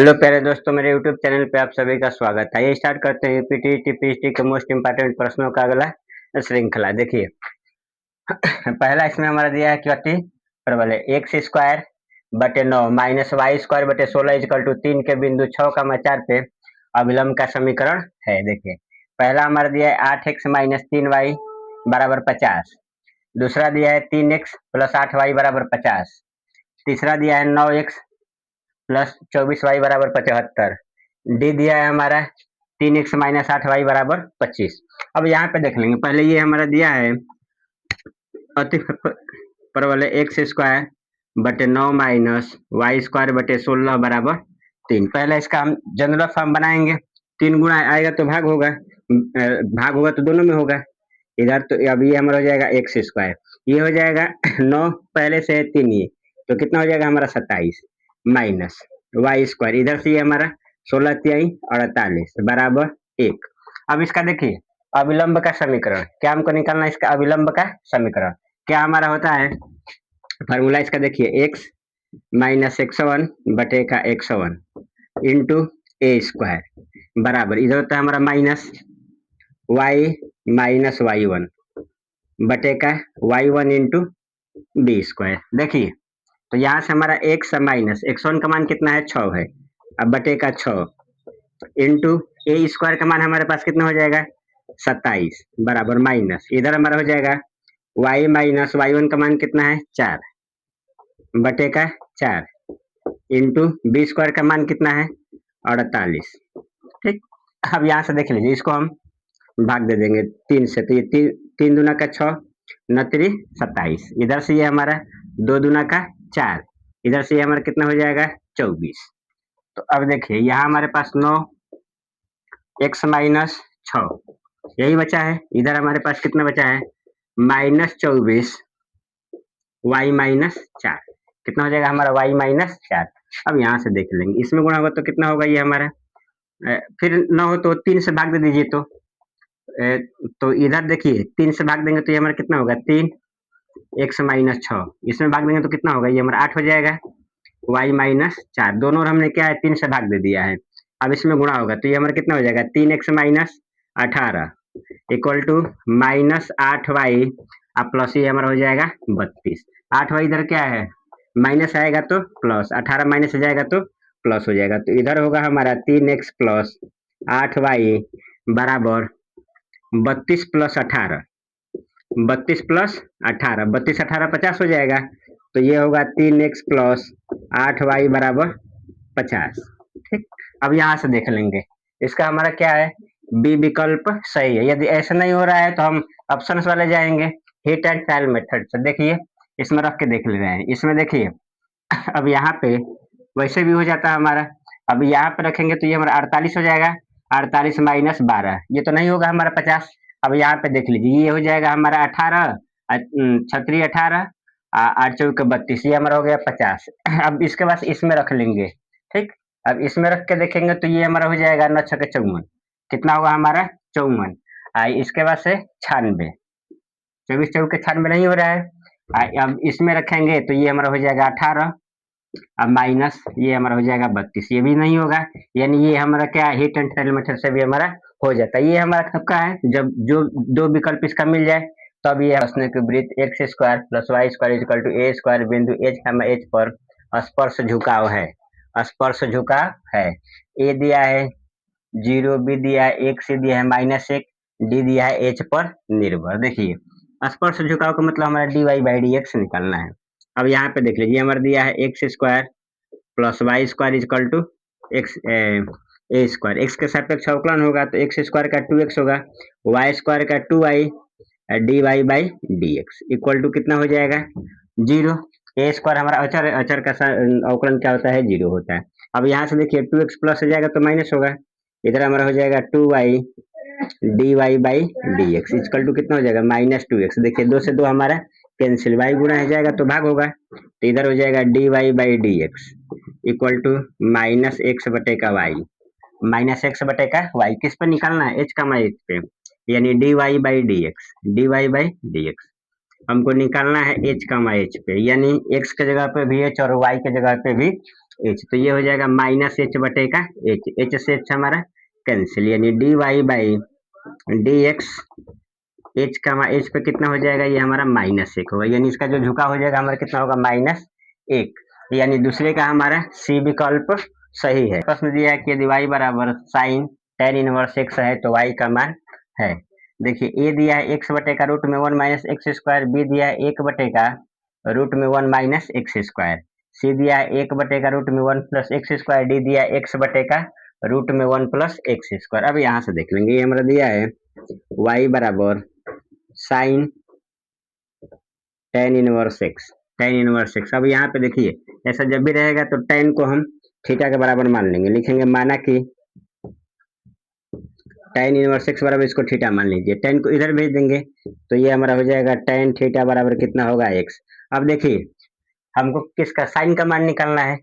Hello प्यारे दोस्तों, मेरे यूट्यूब चैनल पे आप सभी का स्वागत है। ये स्टार्ट करते हैं यूपीटी टीपीएससी के मोस्ट इंपॉर्टेंट प्रश्नों का अगला श्रृंखला। देखिए पहला इसमें हमारा दिया है क्योंकि प्रबल है एक्स स्क्वायर बटे 9 माइनस वाई स्क्वायर बटे 16 इजकल टू 3 के बिंदु 6,4 पे अभिलंब का समीकरण है। देखिए पहला हमारा दिया है 8x माइनस 3y बराबर 50। दूसरा दिया है 3x प्लस 8y बराबर 50। तीसरा दिया है 9x प्लस 24y बराबर 75। डी दिया है हमारा 3x माइनस 8y बराबर 25। अब यहाँ पे देख लेंगे, पहले ये हमारा दिया है अति परवल एक्स स्क्वायर बटे 9 माइनस वाई स्क्वायर बटे 16 बराबर 3। पहले इसका हम जनरल फॉर्म बनाएंगे। 3 गुणा आएगा तो भाग होगा, भाग होगा तो दोनों में होगा। इधर तो अब ये हमारा हो जाएगा एक्स स्क्वायर, ये हो जाएगा 9 पहले से 3 ये, तो कितना हो जाएगा हमारा 27 माइनस वाई स्क्वायर, इधर से ये हमारा 16 3 48 बराबर 1। अब इसका देखिए अविलंब का समीकरण, क्या हमको निकालना है? इसका अविलंब का समीकरण क्या हमारा होता है? फॉर्मूला इसका देखिए x माइनस x1 बटे का x1 इंटू ए स्क्वायर बराबर, इधर होता है हमारा माइनस y माइनस y1 बटे का y1 इंटू बी स्क्वायर। देखिए तो यहाँ से हमारा x माइनस x1 का मान कितना है? 6 है। अब बटे का 6 इंटू ए स्क्वायर का मान हमारे पास कितना हो जाएगा? 27 बराबर माइनस, इधर हमारा हो जाएगा y माइनस y1 का मान कितना है? 4 बटे का 4 इंटू बी स्क्वायर का मान कितना है? 48। ठीक, अब यहाँ से देख लीजिए, इसको हम भाग दे देंगे 3 से, तो ये 3 दूना का 6 9 27, इधर से ये हमारा 2 दूना का 4, इधर से ये हमारा कितना हो जाएगा? 24। तो अब देखिए यहाँ हमारे पास 9 x माइनस 6 यही बचा है, इधर हमारे पास कितना बचा है? माइनस 24 y माइनस 4, कितना हो जाएगा हमारा? y minus 4। अब यहाँ से देख लेंगे, इसमें गुणा होगा तो कितना होगा ये हमारा? फिर न हो तो 3 से भाग दे दीजिए, तो इधर देखिए 3 से भाग देंगे तो ये हमारा कितना होगा? 3 x माइनस 6, इसमें भाग देंगे तो कितना होगा? ये हमारा 8 हो जाएगा y माइनस 4, दोनों हमने क्या है? 3 से भाग दे दिया है। अब इसमें गुणा होगा तो ये हमारा कितना हो जाएगा? 3x minus 18 equal to minus 8y अब प्लस ये हमारा हो जाएगा 32। 8y इधर क्या है? माइनस आएगा तो प्लस, 18 माइनस हो जाएगा तो प्लस हो जाएगा, तो इधर होगा हमारा 3x प्लस 8y बराबर 32 प्लस 18, 32 प्लस 18, 32 18 50 हो जाएगा, तो ये होगा 3x प्लस 8y बराबर 50। ठीक, अब यहाँ से देख लेंगे, इसका हमारा क्या है? बी विकल्प सही है। यदि ऐसा नहीं हो रहा है तो हम ऑप्शंस वाले जाएंगे, हिट एंड ट्रायल मेथड से। देखिए इसमें रख के देख ले रहे हैं, इसमें देखिए अब यहाँ पे वैसे भी हो जाता है हमारा, अब यहाँ पे रखेंगे तो ये हमारा 48 हो जाएगा, 48 माइनस 12, ये तो नहीं होगा हमारा 50। अब यहाँ पे देख लीजिए, ये हो जाएगा हमारा 18 छत्री 18 8 चौके 32, ये हमारा हो गया 50। अब इसके बाद इसमें रख लेंगे। ठीक, अब इसमें रख के देखेंगे तो ये हमारा हो जाएगा 9 छके 54, कितना होगा हमारा? 54। इसके बाद से 96, 24 चौके 96 नहीं हो रहा है। अब इसमें रखेंगे तो ये हमारा हो जाएगा 18, अब माइनस ये हमारा हो जाएगा 32, ये भी नहीं होगा, यानी ये हमारा क्या है? हिट एंड ट्रायल मेथड से भी हमारा हो जाता है। ये हमारा कब का है? जब जो दो विकल्प इसका मिल जाए तब ये प्रश्न के वृत्त X square plus Y square equal to A square बिंदु एच पर स्पर्श झुकाव है, स्पर्श झुकाव है। ए दिया है 0, बी दिया है 1, सी दिया है -1, डी दिया है एच पर निर्भर। देखिए स्पर्श झुकाव का मतलब हमारा dy बाई dx निकालना है। अब यहाँ पे देख लीजिए, हमारा दिया है X square plus Y square equal to X A square, एक्स के सापेक्ष अवकलन होगा तो एक्स स्क्वायर का 2x होगा, वाई स्क्वायर का 2y dy by dx equal to कितना हो जाएगा? 0। ए स्क्वायर हमारा अचर है, अचर का अवकलन क्या होता है? 0 होता है। अब यहाँ से देखिए 2x प्लस हो जाएगा तो माइनस होगा, इधर हमारा हो जाएगा 2y dy by dx equal to कितना हो जाएगा? -2x। देखिए 2 से 2 हमारा कैंसिल, y गुणा हो जाएगा तो भाग होगा, तो इधर हो जाएगा dy by dx equal to -x बटे का y, -x बटे का y किस पे निकालना है? h का h पे, यानी dy बाई dx हमको निकालना है h का h पे, यानी x के जगह पे भी h और y के जगह पे भी एच, तो ये हो जाएगा माइनस एच बटे का एच, एच से एच हमारा कैंसिल, यानी D Y by D X, H का एच पे कितना हो जाएगा, ये हमारा माइनस एक होगा, यानी इसका जो झुका हो जाएगा हमारा कितना होगा, माइनस एक, यानी दूसरे का हमारा सी विकल्प सही है। प्रश्न दिया है कि यदि y बराबर साइन टेन इनवर्स एक्स है तो y का मान है। देखिए ए दिया है एक्स बटे का रूट में one minus X square, B दिया है एक बटे का रूट में one minus X square, C दिया है एक बटे का रूट में one plus x square, D दिया है एक्स बटे का रूट में वन प्लस एक्स स्क्वायर। अब यहाँ से देख लेंगे, ये हमारा दिया है y बराबर sine tan inverse X, tan inverse X. अब यहाँ पे देखिए ऐसा जब भी रहेगा तो टेन को हम थीटा के बराबर मान लेंगे, लिखेंगे माना कि टेन इनवर्स एक्स बराबर, इसको थीटा मान लीजिए, टेन को इधर भेज देंगे तो ये हमारा हो जाएगा टेन थीटा बराबर कितना होगा, एक्स। अब देखिए हमको किसका, साइन का मान निकालना है,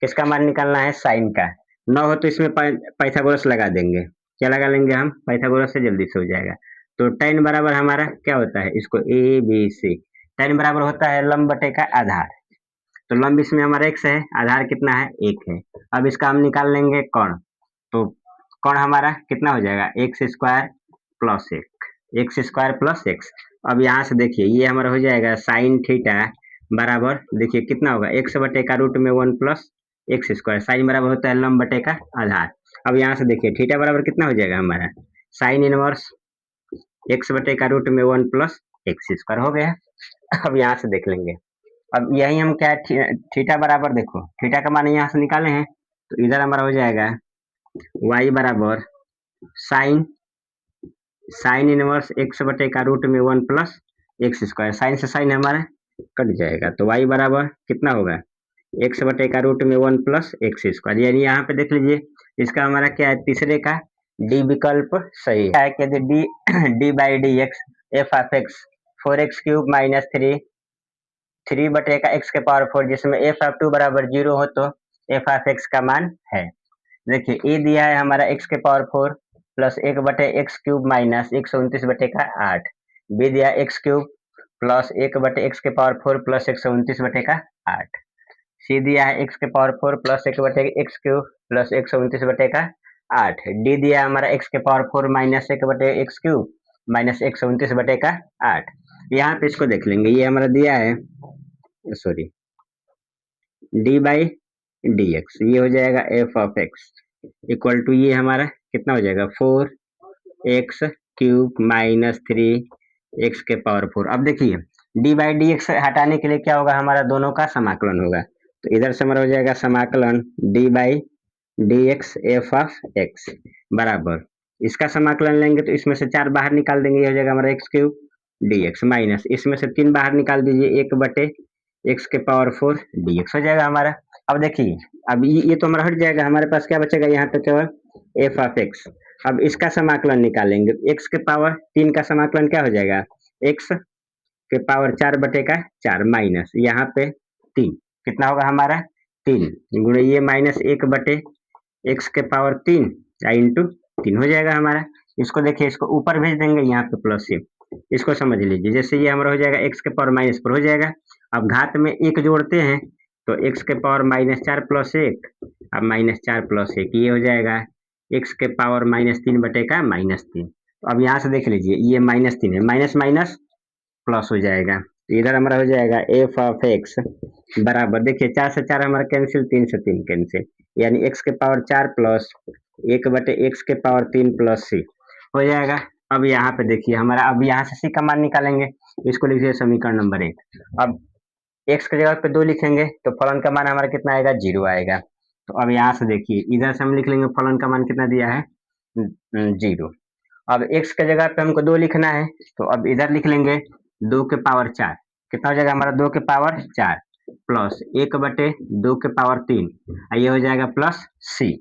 किसका मान निकालना है, साइन का। न हो तो इसमें पाइथागोरस लगा देंगे, क्या लगा लेंगे हम, पाइथागोरस से जल्दी से हो जाएगा। तो टेन बराबर हमारा क्या होता है, इसको ए बी सी, टेन बराबर होता है लंब बटे का आधार, तो लंब इसमें हमारा एक्स है, आधार कितना है, एक है। अब इसका हम निकाल लेंगे कौन, तो कौन हमारा कितना हो जाएगा, एक्स स्क्वायर प्लस एक, एक्स स्क्वायर प्लस एक्स। अब यहाँ से देखिए ये हमारा हो जाएगा साइन थीटा बराबर, देखिए कितना होगा, एक्स बटे का रूट में one plus x square, sine बराबर होता है लंब बटे का आधार। अब यहाँ से देखिए थीटा बराबर कितना हो जाएगा हमारा, साइन इनवर्स एक्स बटे का रूट में वन प्लस एक्स स्क्वायर हो गया। अब यहाँ से देख लेंगे, अब यही हम क्या थीटा बराबर, देखो थीटा का मान यहाँ से निकाले हैं, तो इधर हमारा हो जाएगा y बराबर साइन, साइन इनवर्स एक्स बटे का रूट में one plus x square, sine से साइन हमारा कट जाएगा, तो y बराबर कितना होगा, एक्स बटे का रूट में वन प्लस एक्स स्क्वायर, यानी यहाँ पे देख लीजिए इसका हमारा क्या है, तीसरे का डी विकल्प सही है कि D D by D x F of x four x cube minus three, three बटे का एक्स के पावर फोर, जिसमें एफ ऑफ टू बराबर जीरो हो तो एफ ऑफ एक्स का मान है। देखिए ए दिया है हमारा एक्स के पावर फोर प्लस एक बटे एक्स क्यूब माइनस 129 बटे का 8, बी दिया एक्स क्यूब प्लस एक बटे एक्स के पावर फोर प्लस 129 बटे का 8, सी दिया है एक्स के पावर फोर प्लस एक बटे एक्स क्यूब प्लस 129 बटे का 8, डी दिया हमारा एक्स के पावर फोर माइनस एक बटे एक्स क्यूब माइनस 129 बटे का 8। यहाँ पे इसको देख लेंगे, ये हमारा दिया है sorry d by D x, ये हो जाएगा f of x equal to, ये हमारा कितना हो जाएगा, four x cube minus three x के पावर फोर। अब देखिए डी बाई डी एक्स हटाने के लिए क्या होगा, हमारा दोनों का समाकलन होगा, तो इधर से हमारा हो जाएगा समाकलन D by D x F of x बराबर, इसका समाकलन लेंगे तो इसमें से चार बाहर निकाल देंगे, ये हो जाएगा हमारा x cube D x minus इसमें से तीन बाहर निकाल दीजिए, एक बटे एक्स के पावर फोर डी एक्स हो जाएगा हमारा। अब देखिए अब ये तो हमारा हट जाएगा, हमारे पास क्या बचेगा यहाँ पे केवल एफ ऑफ एक्स। अब इसका समाकलन निकालेंगे, एक्स के पावर तीन का समाकलन क्या हो जाएगा, एक्स के पावर चार बटे का चार माइनस यहाँ पे तीन, कितना होगा हमारा तीन गुणे ये माइनस एक बटे एक्स के पावर तीन या इंटू तीन हो जाएगा हमारा। इसको देखिए इसको ऊपर भेज देंगे, यहाँ पे प्लस से इसको समझ लीजिए, जैसे ये हमारा हो जाएगा एक्स के पावर माइनस पर हो जाएगा। अब घात में एक जोड़ते हैं तो एक्स के पावर माइनस चार प्लस एक, अब माइनस चार प्लस एक, ये हो जाएगा एक्स के पावर माइनस तीन बटे का माइनस तीन। तो अब यहाँ से देख लीजिए ये माइनस तीन है, माइनस माइनस प्लस हो जाएगा, इधर हमारा हो जाएगा एफ ऑफ एक्स बराबर, देखिए चार से चार हमारा कैंसिल, तीन से तीन कैंसिल, यानी एक्स के पावर चार प्लस एक बटे एक्स के पावर तीन प्लस सी हो जाएगा। अब यहाँ पे देखिए हमारा, अब यहाँ से सी का मान निकालेंगे, इसको लिखिए समीकरण नंबर एक। अब एक्स की जगह पे दो लिखेंगे तो फलन का मान हमारा कितना आएगा, जीरो आएगा। तो अब यहाँ से देखिए इधर से हम लिख लेंगे फलन का मान कितना दिया है, जीरो। अब एक्स की जगह पे हमको दो लिखना है तो अब इधर लिख लेंगे दो के पावर चार, कितना हो जाएगा हमारा दो के पावर चार प्लस एक बटे दो के पावर तीन, ये हो जाएगा प्लस सी,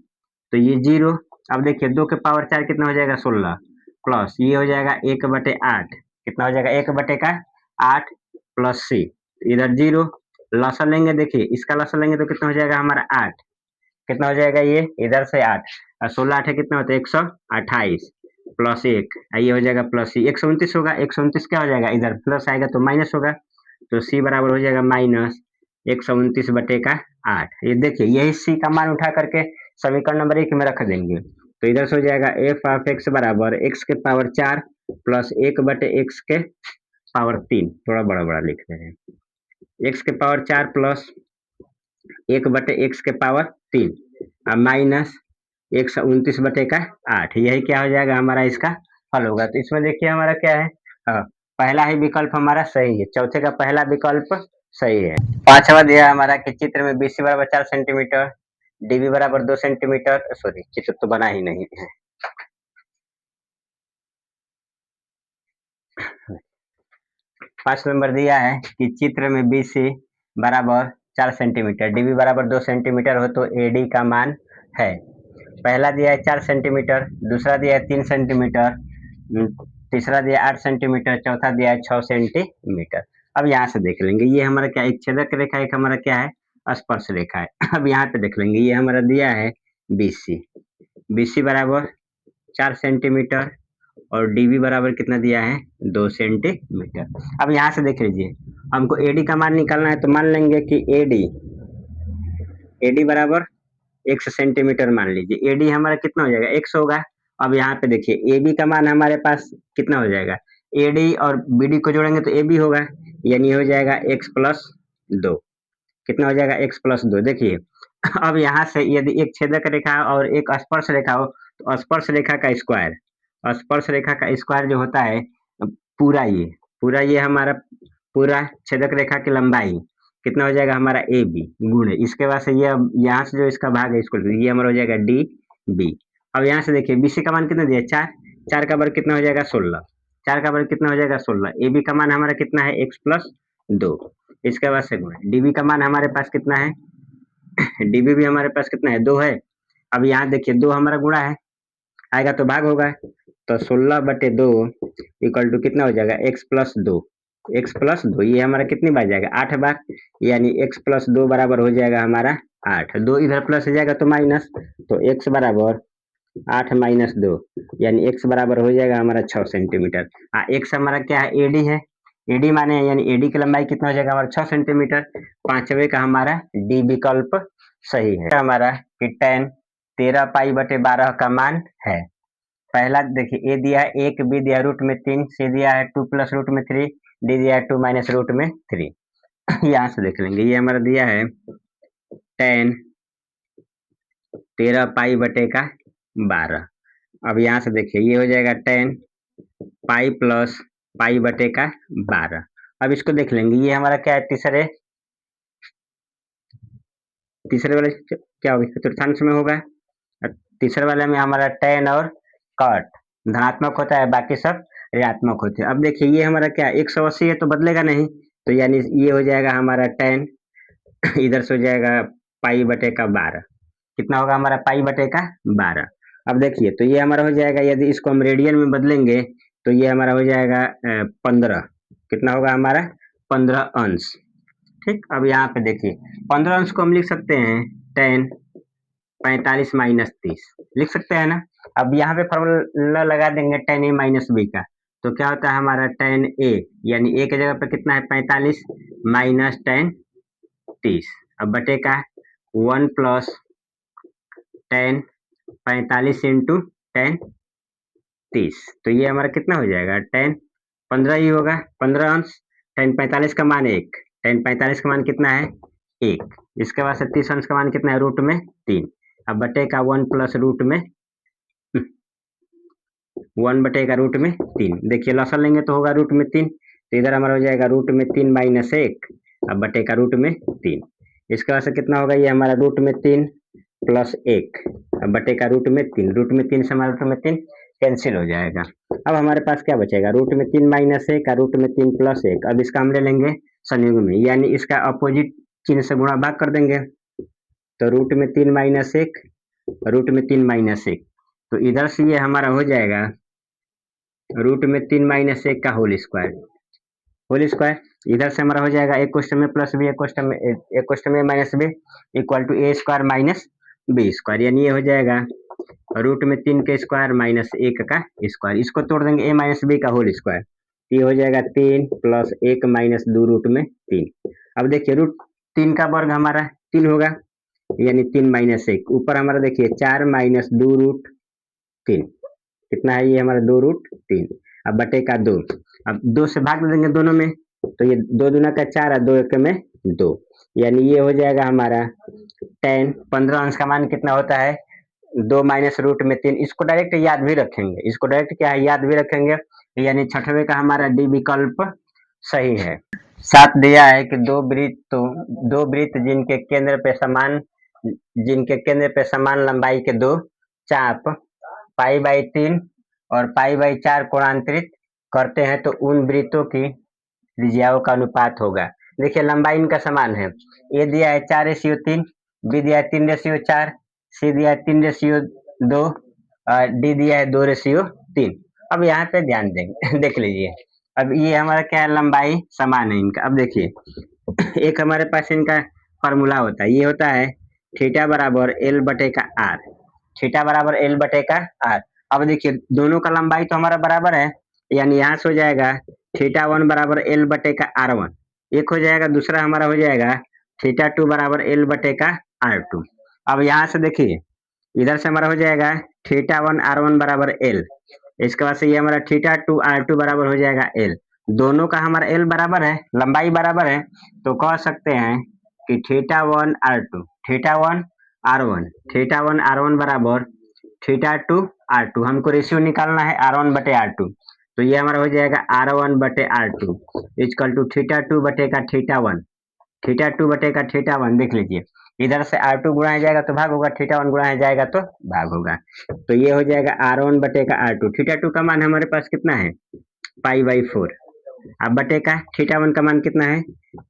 तो ये जीरो। अब देखिए दो के पावर चार कितना हो जाएगा 16 प्लस ये हो जाएगा एक बटे आठ, कितना हो जाएगा एक बटे का आठ प्लस सी, इधर जीरो, लसा लेंगे, देखिए इसका लसा लेंगे तो कितना हो जाएगा हमारा आठ, कितना हो जाएगा ये इधर से आठ और 16 आठ कितना होता है 128 प्लस एक, ये हो जाएगा प्लस सी, 129 होगा, 129 क्या हो जाएगा, इधर प्लस आएगा तो माइनस होगा, तो सी बराबर हो जाएगा माइनस 129 बटे का 8। ये देखिए यही सी का मान उठा करके समीकरण नंबर 1 में रख देंगे, तो इधर से हो जाएगा एफ ऑफ एक्स बराबर एक्स के पावर 4 प्लस 1/x के पावर 3, थोड़ा बड़ा बड़ा लिख रहे हैं, एक्स के पावर 4 प्लस 1/x के पावर 3 और माइनस 129/8। यही क्या हो जाएगा हमारा इसका हल होगा। तो इसमें देखिए हमारा क्या है, हाँ, पहला ही विकल्प हमारा सही है, चौथे का पहला विकल्प सही है। पांचवा दिया हमारा कि चित्र में बीसी बराबर 4 सेंटीमीटर, डीबी बराबर 2 सेंटीमीटर, सॉरी चित्र तो बना ही नहीं है। 5 नंबर दिया है कि चित्र में बीसी बराबर 4 सेंटीमीटर, डीबी बराबर 2 सेंटीमीटर हो तो एडी का मान है। पहला दिया है 4 सेंटीमीटर, दूसरा दिया है 3 सेंटीमीटर, तीसरा दिया 8 सेंटीमीटर, चौथा दिया है 6 सेंटीमीटर। अब यहाँ से देख लेंगे, ये हमारा क्या एक छेदक रेखा, एक हमारा क्या है स्पर्श रेखा है। अब यहाँ पे देख लेंगे, ये हमारा दिया है बीसी, बीसी बराबर 4 सेंटीमीटर और डीबी बराबर कितना दिया है 2 सेंटीमीटर। अब यहाँ से देख लीजिए, हमको एडी का मान निकालना है, तो मान लेंगे कि एडी बराबर x सेंटीमीटर मान लीजिए, एडी हमारा कितना हो जाएगा x होगा। अब यहाँ पे देखिए ए बी का मान हमारे पास कितना हो जाएगा, एडी और बीडी को जोड़ेंगे तो ए बी होगा, यानी हो जाएगा x प्लस 2। कितना हो जाएगा x प्लस 2। देखिए अब यहाँ से यदि एक छेदक रेखा और एक स्पर्श रेखा हो, तो स्पर्श रेखा का स्क्वायर, स्पर्श रेखा का स्क्वायर जो होता है पूरा ये हमारा पूरा छेदक रेखा की लंबाई कितना हो जाएगा हमारा ए बी गुण इसके बाद से ये यहाँ से जो इसका भाग है इसको ये हमारा हो जाएगा डी बी। अब यहाँ से देखिए बीसी का मान कितना दिया 4, 4 का वर्ग कितना हो जाएगा 16, 4 का वर्ग कितना हो जाएगा 16, ए बी का मान हमारा कितना है x प्लस 2, इसके बाद से गुण डीबी का मान हमारे पास कितना है डीबी भी हमारे पास कितना है 2 है। अब यहाँ देखिए 2 हमारा गुणा है, आएगा तो भाग होगा, तो 16/2 इक्वल टू कितना हो जाएगा x प्लस 2, x प्लस 2 ये हमारा कितनी बार जाएगा 8 बार, यानी x प्लस 2 बराबर हो जाएगा हमारा 8, 2 इधर प्लस हो जाएगा तो माइनस, तो x बराबर 8 माइनस 2 यानी x बराबर हो जाएगा हमारा 6 सेंटीमीटर। x हमारा क्या है एडी है, एडी माने यानी एडी की लंबाई कितना हो जाएगा हमारा 6 सेंटीमीटर। पांचवे का हमारा डी विकल्प सही है। हमारा कि tan 13π/12 का मान है। पहला देखिए ए दिया है 1, बी दिया रूट में 3, सी दिया है 2 प्लस रूट में 3, डी दिया है 2 माइनस रूट में 3। यहाँ से देख लेंगे, ये हमारा दिया है tan 13π/12। अब यहाँ से देखिए ये हो जाएगा tan पाई प्लस π/12। अब इसको देख लेंगे, ये हमारा क्या है तीसरे वाले क्या होगा चतुर्थांश में होगा, तीसरे वाले में हमारा tan और कट धनात्मक होता है, बाकी सब ऋणात्मक होते हैं। अब देखिए ये हमारा क्या 180 है तो बदलेगा नहीं, तो यानी ये हो जाएगा हमारा tan इधर से हो जाएगा π/12, कितना होगा हमारा π/12। अब देखिए तो ये हमारा हो जाएगा, यदि इसको हम रेडियन में बदलेंगे तो ये हमारा हो जाएगा 15, कितना होगा हमारा 15 अंश। ठीक, अब यहाँ पे देखिए 15 अंश को हम लिख सकते हैं tan 45 माइनस 30 लिख सकते हैं ना। अब यहाँ पे फॉर्मूला लगा देंगे tan a माइनस बी का, तो क्या होता है हमारा tan a, यानी a की जगह पे कितना है 45 माइनस tan 30, अब बटे का 1 प्लस tan 45 इंटू tan 30, तो ये हमारा कितना हो जाएगा tan 15 ही होगा, 15 अंश tan 45 का मान 1, tan 45 का मान कितना है 1, इसके बाद से 30 अंश का मान कितना है रूट में 3, अब बटे का 1 प्लस रूट में 1 बटे का रूट में 3। देखिए लसन लेंगे तो होगा रूट में 3, तो इधर हमारा हो जाएगा रूट में 3 माइनस 1, अब बटे का रूट में 3, इसके बाद से कितना होगा ये हमारा रूट में 3 प्लस 1, अब बटे का रूट में 3, रूट में 3 से हमारा रूट में 3 कैंसिल हो जाएगा। अब हमारे पास क्या बचेगा रूट में 3 माइनस 1 रूट में 3 प्लस 1। अब इसका हम ले लेंगे संयुग्म में, यानी इसका अपोजिट चिन्ह से गुणा भाग कर देंगे, तो रूट में 3 माइनस 1 रूट में 3 माइनस 1, तो इधर से ये हमारा हो जाएगा रूट में 3 माइनस 1 का होल स्क्वायर, इधर से हमारा हो जाएगा एक क्वेश्चन में प्लस बी, एक क्वेश्चन में minus b equal to A square minus b square, यानी ये हो जाएगा रूट में 3 का स्क्वायर माइनस 1 का स्क्वायर, इसको तोड़ देंगे ए माइनस बी का होल स्क्वायर, ये हो जाएगा 3 प्लस 1 माइनस 2 रूट में 3। अब देखिए रूट 3 का वर्ग हमारा 3 होगा, यानी 3 माइनस 1। ऊपर हमारा देखिए 4 माइनस 2√3 कितना है, ये हमारा 2√3। अब बटे का 2, अब 2 से भाग देंगे दोनों में, तो ये 2 दूना का 4 और 2 एक में 2, यानी ये हो जाएगा हमारा 10। 15 अंश का मान कितना होता है, 2 माइनस रूट में 3। इसको डायरेक्ट याद भी रखेंगे, इसको डायरेक्ट क्या है, याद भी रखेंगे, यानी छठवें का हमारा डी विकल्प सही है। साथ दिया है कि दो वृत्त जिनके केंद्र पे समान लंबाई के दो चाप π/3 और π/4 कोणांतरित करते हैं तो उन वृत्तों की त्रिज्याओं का अनुपात होगा। देखिए लंबाई इनका समान है, ए दिया है 4:3, बी दिया है 3:4, सी दिया है 3:2 और डी दिया है 2:3। अब यहाँ पे ध्यान देंगे देख लीजिए, अब ये हमारा क्या है, लंबाई समान है इनका। अब देखिए एक हमारे पास इनका फॉर्मूला होता है, ये होता है थीटा बराबर एल बटे का आर, थीटा बराबर एल बटे का आर। अब देखिए दोनों का लंबाई तो हमारा बराबर है, यानी यहाँ से हो जाएगा थीटा 1 बराबर एल बटे का R1 एक हो जाएगा, दूसरा हमारा हो जाएगा थीटा 2 बराबर एल बटे का R2। अब यहाँ से देखिए इधर से हमारा हो जाएगा थीटा 1 R1 बराबर एल, इसके बाद से ये हमारा थीटा 2 R2 बराबर हो जाएगा एल। दोनों का हमारा एल बराबर है, लंबाई बराबर है, तो कह सकते हैं कि theta 1 R2 theta 1 R1 theta 1 R1 बराबर थीटा 2 R2। हमको रेशियो निकालना है R1 बटे R2, तो ये हमारा हो जाएगा R1 बटे R2 इक्वल टू थीटा 2 बटे का थीटा 1, थीटा 2 बटे का थीटा 1। देख लीजिए इधर से R2 गुणा जाएगा तो भाग होगा, थीटा 1 गुणा जाएगा तो भाग होगा, तो ये हो जाएगा R1 बटे का R2। थीटा 2 का मान हमारे पास कितना है, π/4। अब बटे का थीटा 1 का मान कितना है,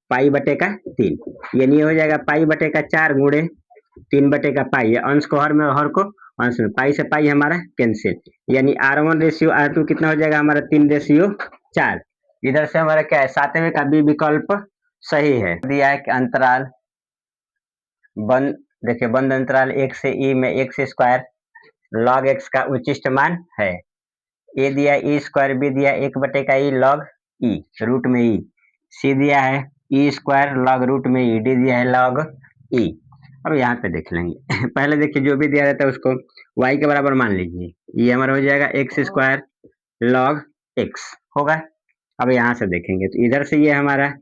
पाई बटे का 3, यानी ये हो जाएगा पाई बटे का 4 गुणे 3 बटे का पाई, अंश को हर में हर को अंश में, पाई से पाई हमारा कैंसिल, यानी R1:R2 कितना हो जाएगा हमारा 3:4। इधर से हमारा क्या है, सातवें का बी विकल्प सही है। दिया है कि अंतराल बंद, देखिए बंद अंतराल 1 से ई में x² log x का उचिष्ट मान है। ए दिया e², बी दिया 1 बटे का ई log ई रूट में ई, सी दिया है e² log रूट में ई, डी दिया है log ई। अब यहाँ पे देख लेंगे पहले देखिए जो भी दिया रहता है उसको y के बराबर मान लीजिए, ये हमारा हो जाएगा x² log x होगा। अब यहाँ से देखेंगे तो इधर से ये हमारा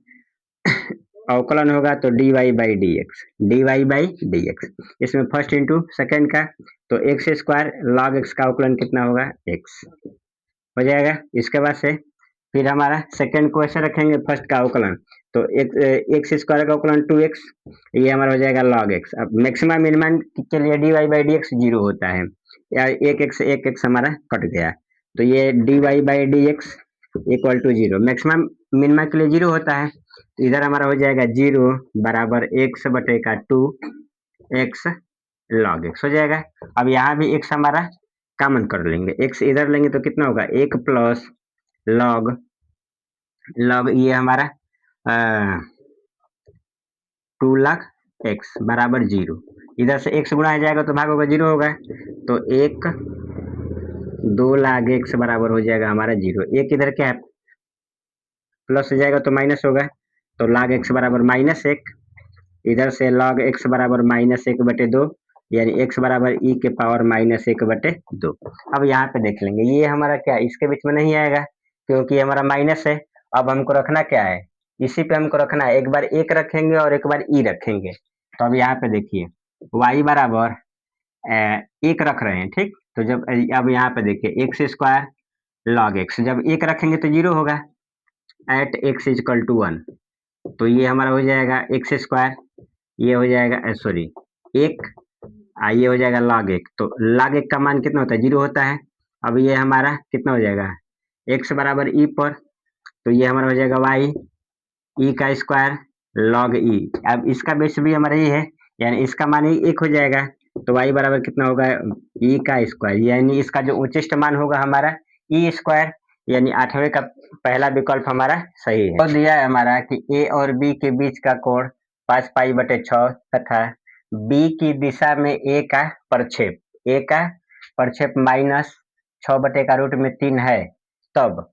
अवकलन होगा तो dy/dx, इसमें फर्स्ट इंटू सेकेंड का, तो x² log x का अवकलन कितना होगा, x हो जाएगा। इसके बाद से फिर हमारा सेकेंड को ऐसे रखेंगे, फर्स्ट का अवकलन तो x² का अवकलन 2x, ये हमारा हो जाएगा log x। अब मैक्सिमम मिनिमम के लिए dy/dx 0 होता है, या एक x हमारा कट गया, तो ये dy/dx equal to 0, maximum minimum के लिए 0 होता है, तो इधर हमारा हो जाएगा 0 बराबर x बटे का 2x log x हो जाएगा। अब यहाँ भी x हमारा कॉमन कर लेंगे, x इधर लेंगे तो कितना होगा, 1 प्लस log ये हमारा 2 log x बराबर 0, इधर से x गुणा जाएगा तो भाग होगा 0 होगा, तो 2 log x बराबर हो जाएगा हमारा 0। एक इधर क्या है प्लस हो जाएगा तो माइनस होगा, तो log x बराबर -1, इधर से log x बराबर -1/2, यानी x बराबर e के पावर -1/2। अब यहाँ पे देख लेंगे ये हमारा क्या है, इसके बीच में नहीं आएगा क्योंकि हमारा माइनस है। अब हमको रखना क्या है, इसी पे हमको रखना है, एक बार 1 रखेंगे और एक बार e रखेंगे। तो अब यहाँ पे देखिए y बराबर 1 रख रहे हैं, ठीक, तो जब अब यहाँ पे देखिए x² log x, जब 1 रखेंगे तो 0 होगा, एट x इक्वल टू 1, तो ये हमारा हो जाएगा x², ये हो जाएगा सॉरी 1, ये हो जाएगा log 1, तो log 1 का मान कितना होता है, 0 होता है। अब ये हमारा कितना हो जाएगा, x बराबर e पर, तो ये हमारा हो जाएगा y e का स्क्वायर log e। अब इसका बेस भी हमारा ये है, यानी इसका मान ही 1 हो जाएगा, तो y बराबर कितना होगा, e का स्क्वायर, यानी इसका जो उचिष्ट मान होगा हमारा e², यानी 8वें का पहला विकल्प हमारा सही है। तो दिया है हमारा कि a और b के बीच का कोण 5π/6 तथा b की दिशा में a का प्रक्षेप -6 बटे का रूट में 3 है, तब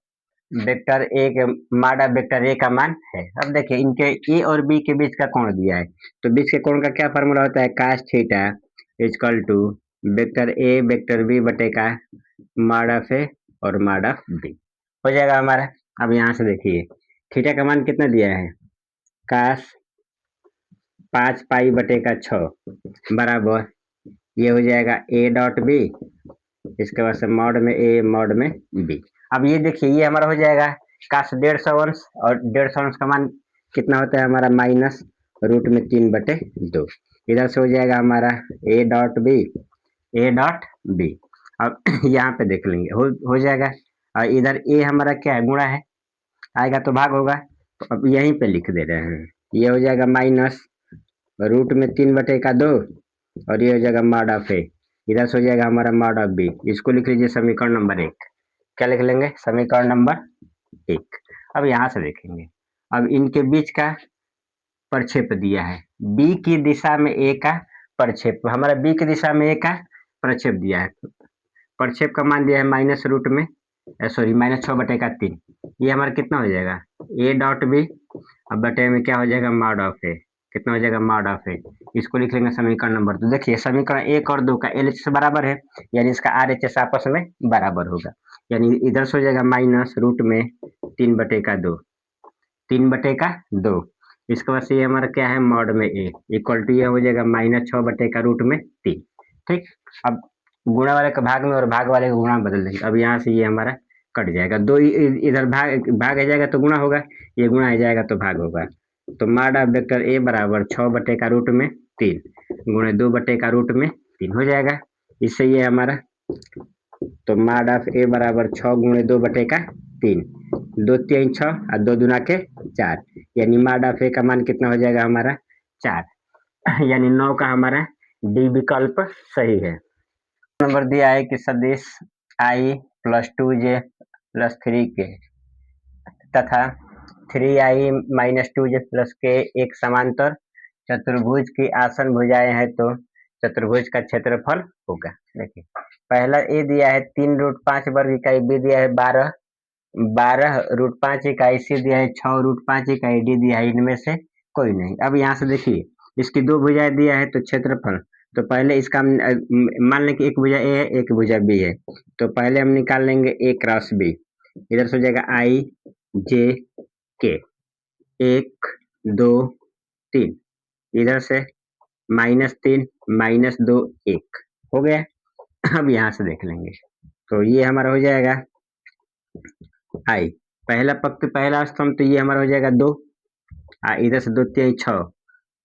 वेक्टर ए के माड ऑफ वेक्टर ए का मान है। अब देखिए इनके ए और बी के बीच का कोण दिया है, तो बीच के कोण का क्या फॉर्मूला होता है, cos theta equal to vector a vector b बटे का माड ऑफ ए और माड ऑफ बी हो जाएगा हमारा। अब यहाँ से देखिए थीटा का मान कितना दिया है, cos 5 पाई बटे का 6 बराबर ये हो जाएगा ए डॉट बी, इसके बाद से मॉड में ए मॉड में बी। अब ये देखिए ये हमारा हो जाएगा cos 150 अंश, और 150 अंश का मान कितना होता है हमारा माइनस रूट में 3/2। इधर से हो जाएगा हमारा a dot b a dot b. अब यहाँ पे देख लेंगे हो जाएगा, और इधर ए हमारा क्या है, गुणा है, आएगा तो भाग होगा, तो अब यहीं पे लिख दे रहे हैं, ये हो जाएगा माइनस रूट में 3/2 और ये हो जाएगा मॉड ऑफ ए, इधर से हो जाएगा हमारा मॉड ऑफ बी। इसको लिख लीजिए समीकरण नंबर 1। क्या लिख लेंगे, समीकरण नंबर 1। अब यहाँ से देखेंगे, अब इनके बीच का प्रक्षेप दिया है, बी की दिशा में ए का प्रक्षेप, हमारा बी की दिशा में ए का प्रक्षेप दिया है, प्रक्षेप का मान दिया है माइनस रूट में सॉरी माइनस 6/3। ये हमारा कितना हो जाएगा ए डॉट बी, अब बटे में क्या हो जाएगा मॉड ऑफ ए, कितना हो जाएगा मॉड ऑफ ए, इसको लिख लेंगे समीकरण नंबर 2। देखिए समीकरण 1 और 2 का LHS बराबर है, यानी इसका RHS आपस में बराबर होगा, यानी इधर से हो जाएगा माइनस रूट में 3/2 3/2, इसके बाद से ये हमारा क्या है मॉड में ए इक्वल टू ये हो जाएगा माइनस 6/√3। ठीक, अब गुणा वाले का भाग में और भाग वाले का गुणा बदल देंगे। अब यहाँ से ये हमारा कट जाएगा, दो इधर भाग आ जाएगा तो गुणा होगा, ये गुणा आ जाएगा तो भाग होगा, तो मॉड ऑफ वेक्टर ए बराबर 6/√3 गुणे 2/√3 हो जाएगा। इससे ये हमारा तो मॉड ऑफ ए बराबर 6 गुणे 2/3, 2 3 6 और 2 दूना के 4, यानी मॉड ऑफ ए का मान कितना हो जाएगा हमारा 4, यानी 9 का हमारा डी विकल्प सही है। नंबर दिया है कि सदिश i + 2j + 3k तथा 3i - 2j + k एक समांतर चतुर्भुज की आसन भुजाएं हैं तो चतुर्भुज का क्षेत्रफल होगा। देखिए पहला ए दिया है 3√5 वर्ग इकाई, बी दिया है 12√5 इकाई, सी दिया है 6√5 इकाई, डी दिया है इनमें से कोई नहीं। अब यहाँ से देखिए इसकी दो भुजाएं दिया है तो क्षेत्रफल, तो पहले इसका मान लें कि एक भुजा ए है एक भुजा बी है, तो पहले हम निकाल लेंगे ए क्रॉस बी, इधर से हो जाएगा आई जे के 1 2 3, इधर से -3 -2 1 हो गया। अब यहाँ से देख लेंगे तो ये हमारा हो जाएगा आई पहला पक्ष पहला स्तंभ, तो ये हमारा हो जाएगा 2, इधर से 2 3 6,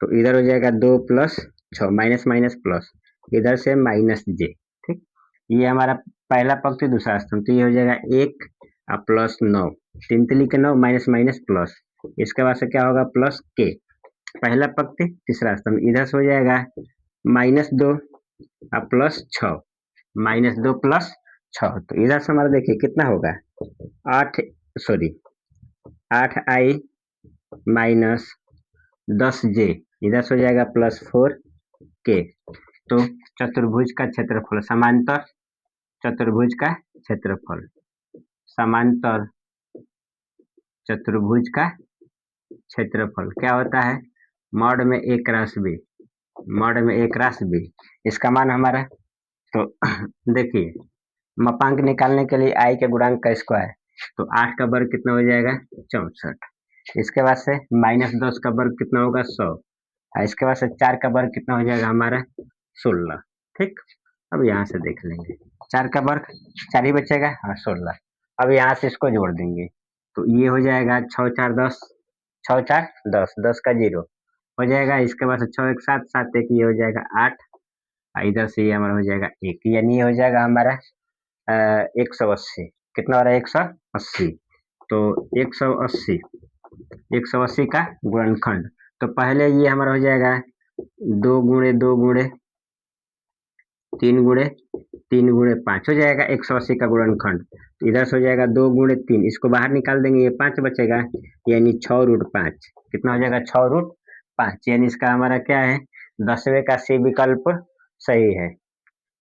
तो इधर हो जाएगा 2 + 6 माइनस माइनस प्लस, इधर से -j। ठीक, ये हमारा पहला पक्ष दूसरा स्तंभ, तो ये हो जाएगा 1 + 9 3 3 के 9 माइनस माइनस प्लस, इसके बाद से क्या होगा प्लस k, पहला पक्ष तीसरा स्तंभ, इधर से हो जाएगा -2 + 6 -2 + 6, तो इधर से हमारा देखिए कितना होगा 8i - 10j, इधर से हो जाएगा +4k। तो चतुर्भुज का क्षेत्रफल, समांतर चतुर्भुज का क्षेत्रफल, समांतर चतुर्भुज का क्षेत्रफल क्या होता है, मॉड में ए क्रॉस बी, मॉड में ए क्रॉस बी, इसका मान हमारा, तो देखिए मापांक निकालने के लिए आई के गुणांक का स्क्वायर, तो 8 का वर्ग कितना हो जाएगा 64, इसके बाद से -10 का वर्ग कितना होगा 100, इसके बाद से 4 का वर्ग कितना हो जाएगा हमारा 16। ठीक, अब यहाँ से देख लेंगे 4 का वर्ग 4 ही बचेगा, हाँ 16। अब यहाँ से इसको जोड़ देंगे तो ये हो जाएगा 6 4 10, 6 4 10, 10 का 0 हो जाएगा, इसके बाद से 6 1 7 7 1, ये हो जाएगा 8, इधर से ये हमारा हो जाएगा 1, यानी ये हो जाएगा हमारा 180। कितना हो रहा है 180, तो 180 का गुणनखंड, तो पहले ये हमारा हो जाएगा 2 गुणे 2 गुणे 3 गुणे 3 गुणे 5 हो जाएगा 180 का गुणनखंड, तो इधर से हो जाएगा 2 गुणे 3, इसको बाहर निकाल देंगे, ये 5 बचेगा, यानी 6√5, कितना हो जाएगा 6√5, यानी इसका हमारा क्या है 10वें का सी विकल्प सही है।